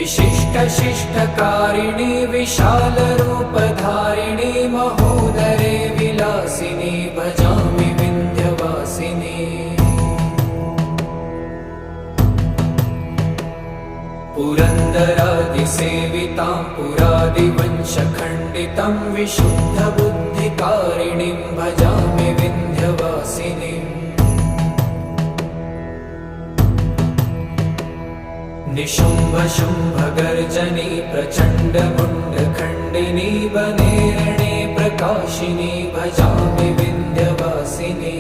विशिष्टशिष्टकारिणी विशालरूपधारिणी महोदरे विलासिनी भजामि विन्ध्यवासिनी पुरन्दरादिसेवितां पुरादिवंशखण्डितं विशुद्धबुद्धिकारिणीं भजामि विन्ध्यवासिनीम् निशुम्भशुम्भगर्जनी प्रचण्डमुण्डखण्डिनी वने रणे प्रकाशिनी भजामि विन्ध्यवासिनी।